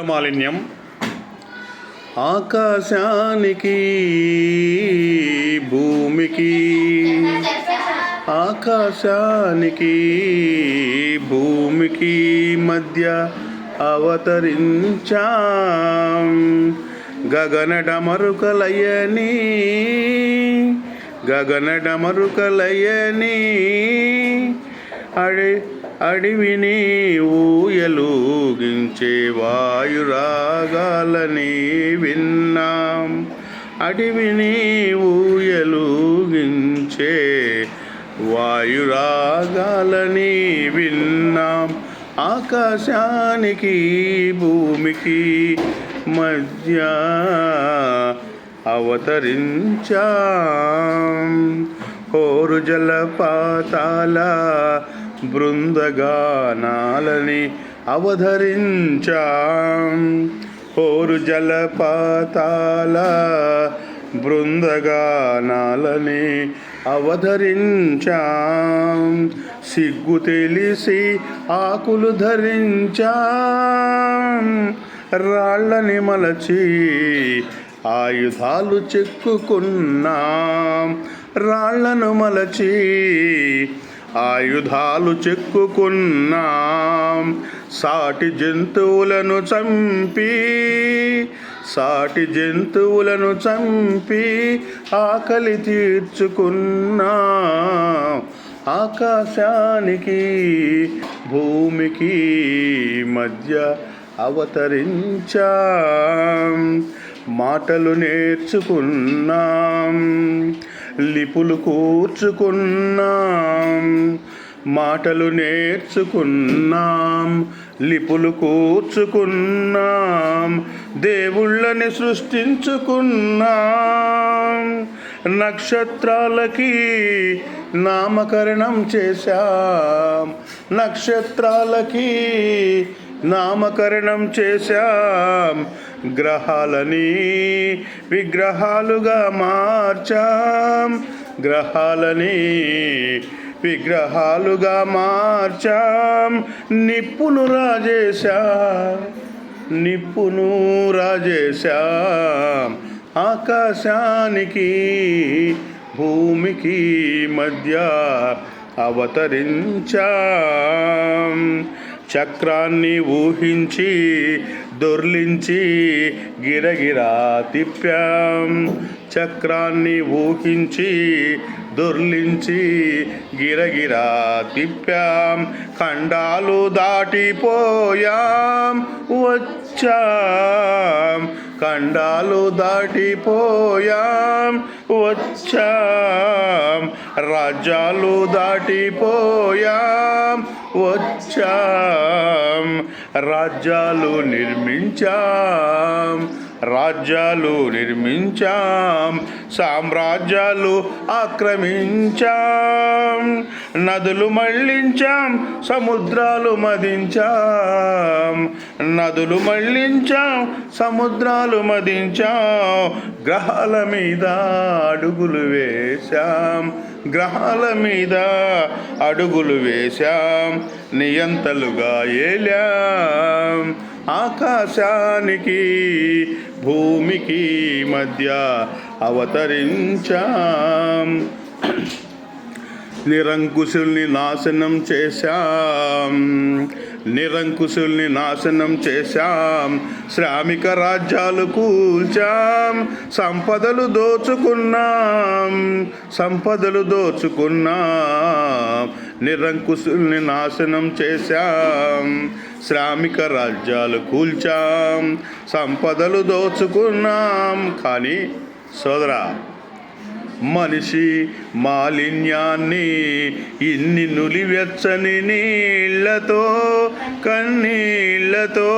మాలిన్యం ఆకాశానికి భూమికి మధ్య అవతరించాం గగనడమరుకలయని అడివిని ఊయలూగించే వాయురాగాలని విన్నాం. అడివిని ఊయలూగించే వాయురాగాలని విన్నాం. ఆకాశానికి భూమికి మధ్య అవతరించాం. హోరు జలపాతాల బృందగానాలని అవధరించాం. హోరు జలపాతాల బృందగానాలని అవధరించాం. సిగ్గు తెలిసి ఆకులు ధరించాం. రాళ్ళని మలచి ఆయుధాలు చెక్కుకున్నాం. రాళ్లను మలచి ఆయుధాలు చెక్కుకున్నాం. సాటి జంతువులను చంపి ఆకలి తీర్చుకున్నాం. ఆకాశానికి భూమికి మధ్య అవతరించాం. మాటలు నేర్చుకున్నాం. లిపులు కూర్చుకున్నాం. మాటలు నేర్చుకున్నాం. లిపులు కూర్చుకున్నాం. దేవుళ్ళని సృష్టించుకున్నాం. నక్షత్రాలకి నామకరణం చేశాం. నక్షత్రాలకి నామకరణం చేశాం. గ్రహాలని విగ్రహాలుగా మార్చాం. గ్రహాలని విగ్రహాలుగా మార్చాం. నిప్పును రాజేశాం. ఆకాశానికి భూమికి మధ్య అవతరించాం. చక్రాన్ని ఊహించి దొర్లించి గిరగిరా తిప్పాం. చక్రాన్ని ఊహించి దొర్లించి గిరగిరా తిప్పాం. ఖండాలు దాటిపోయాం వచ్చాం. ఖండాలు దాటిపోయాం వచ్చాం. రాజ్యాలు దాటిపోయాం వచ్చాం. రాజ్యాలు నిర్మించాం. సామ్రాజ్యాలు ఆక్రమించాం. నదులు మళ్లించాం. సముద్రాలు మదించాం. నదులు మళ్లించాం. సముద్రాలు మదించాం. గ్రహాల మీద అడుగులు వేశాం. గ్రహాల మీద అడుగులు వేశాం. నియంతలుగా ఏలాం. ఆకాశానికి భూమికి మధ్య అవతరించాం. నిరంకుశుల్ని నాశనం చేశాం. శ్రామిక రాజ్యాలు కూల్చాం. సంపదలు దోచుకున్నాం. నిరంకుశుల్ని నాశనం చేశాం. శ్రామిక రాజ్యాలు కూల్చాం. సంపదలు దోచుకున్నాం. కానీ సోదరా, మనిషి మాలిన్యాన్ని ఇన్ని నులివెచ్చని నీళ్లతో కన్నీళ్లతో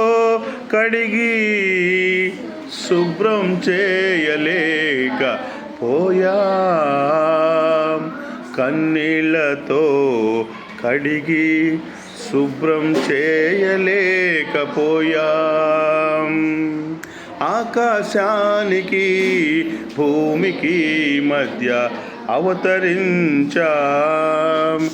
కడిగి శుభ్రం చేయలేకపోయాం. కన్నీళ్లతో కడిగి శుభ్రం చేయలేకపోయాం. ఆకాశానికి భూమికి మధ్య అవతరించాం.